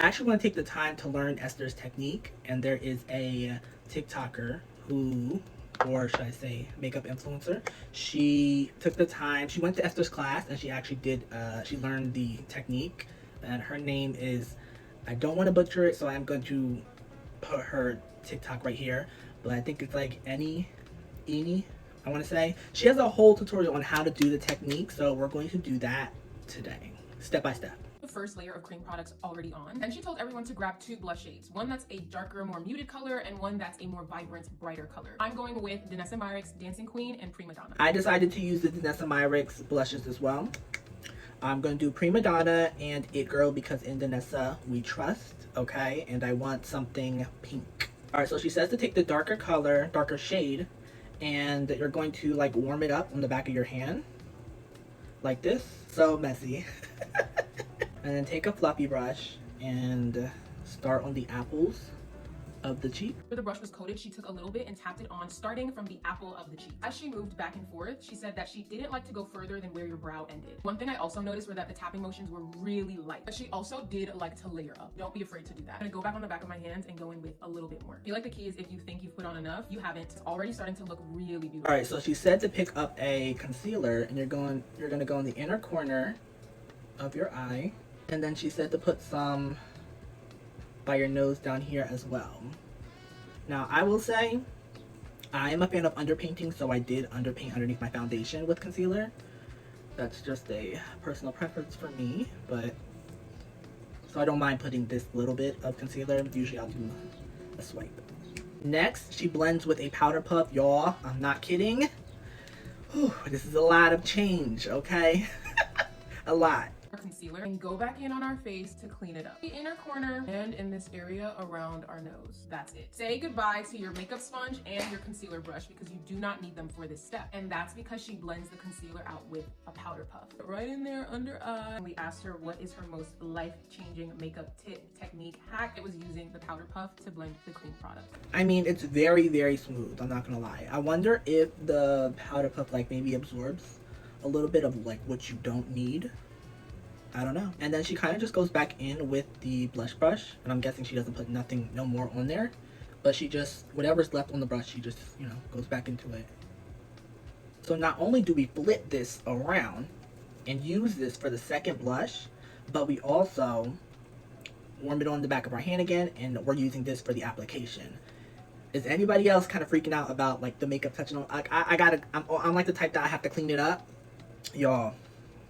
I actually want to take the time to learn Esther's technique, and there is a TikToker who, or should I say makeup influencer, she took the time, she went to Esther's class and she actually did, she learned the technique, and her name is, I don't want to butcher it, so I'm going to put her TikTok right here, but I think it's like Eni, I want to say. She has a whole tutorial on how to do the technique, so we're going to do that today, step by step. The first layer of cream products already on, and she told everyone to grab 2 blush shades, one that's a darker, more muted color, and one that's a more vibrant, brighter color. I'm going with Danessa Myricks Dancing Queen and Prima Donna. I decided to use the Danessa Myricks blushes as well. I'm going to do Prima Donna and It Girl because in Danessa we trust, okay? And I want something pink. Alright, so she says to take the darker color, darker shade, and you're going to like warm it up on the back of your hand. Like this. So messy. And then take a fluffy brush and start on the apples of the cheek. Where the brush was coated, she took a little bit and tapped it on, starting from the apple of the cheek. As she moved back and forth, she said that she didn't like to go further than where your brow ended. One thing I also noticed were that the tapping motions were really light, but she also did like to layer up. Don't be afraid to do that. I'm gonna go back on the back of my hands and go in with a little bit more. I feel like the key is if you think you've put on enough, you haven't. It's already starting to look really beautiful. All right, so she said to pick up a concealer and you're gonna go in the inner corner of your eye. And then she said to put some by your nose down here as well. Now, I will say, I am a fan of underpainting, so I did underpaint underneath my foundation with concealer. That's just a personal preference for me, but so I don't mind putting this little bit of concealer. Usually I'll do a swipe. Next, she blends with a powder puff. Y'all, I'm not kidding. Whew, this is a lot of change, okay? A lot. Concealer and go back in on our face to clean it up. The inner corner and in this area around our nose. That's it. Say goodbye to your makeup sponge and your concealer brush because you do not need them for this step. And that's because she blends the concealer out with a powder puff. Right in there under eye. We asked her what is her most life-changing makeup tip, technique, hack. It was using the powder puff to blend the cream product. I mean, it's very, very smooth. I'm not gonna lie. I wonder if the powder puff like maybe absorbs a little bit of like what you don't need. I don't know. And then she kind of just goes back in with the blush brush, and I'm guessing she doesn't put no more on there, but she just, whatever's left on the brush, she just, you know, goes back into it. So not only do we flip this around and use this for the second blush, but we also warm it on the back of our hand again, and we're using this for the application. Is anybody else kind of freaking out about like the makeup touching on? Like I'm like the type that I have to clean it up. Y'all,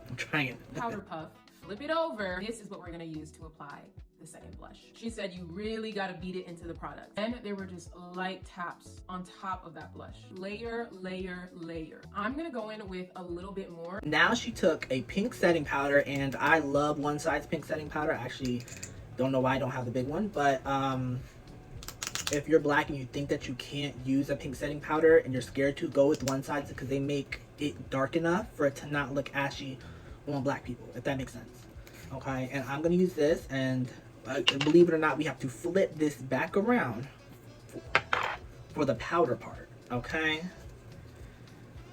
I'm trying. Powder puff. Flip it over. This is what we're gonna use to apply the second blush. She said you really gotta beat it into the product. And there were just light taps on top of that blush. Layer, layer, layer. I'm gonna go in with a little bit more. Now she took a pink setting powder, and I love one size pink setting powder. I actually don't know why I don't have the big one, but if you're black and you think that you can't use a pink setting powder and you're scared to, go with one size because they make it dark enough for it to not look ashy on black people, if that makes sense. Okay, and I'm gonna use this, and believe it or not, we have to flip this back around for the powder part. Okay,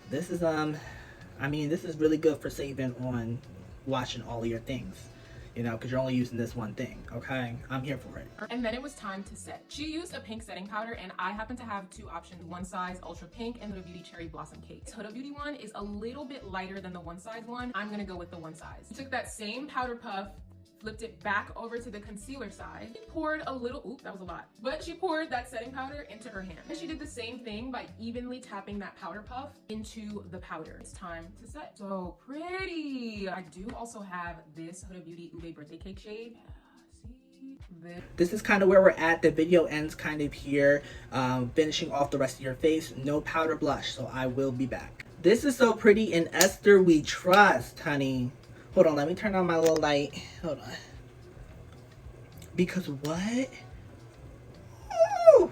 this is I mean, this is really good for saving on washing all of your things, you know, because you're only using this one thing. Okay, I'm here for it. And then it was time to set. She used a pink setting powder, and I happen to have 2 options, one size ultra pink and Huda Beauty Cherry Blossom Cake. Huda Beauty one is a little bit lighter than the one size one. I'm gonna go with the one size. She took that same powder puff, flipped it back over to the concealer side. She poured a little, oop, that was a lot. But she poured that setting powder into her hand. And she did the same thing by evenly tapping that powder puff into the powder. It's time to set. So pretty. I do also have this Huda Beauty Ube Birthday Cake shade. This is kind of where we're at. The video ends kind of here, finishing off the rest of your face. No powder blush, so I will be back. This is so pretty. In Esther we trust, honey. Hold on, let me turn on my little light. Hold on. Because what? Ooh.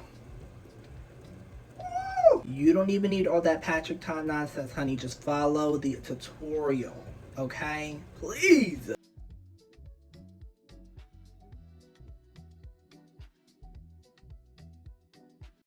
Ooh. You don't even need all that Patrick Tom nonsense, honey. Just follow the tutorial, okay? Please.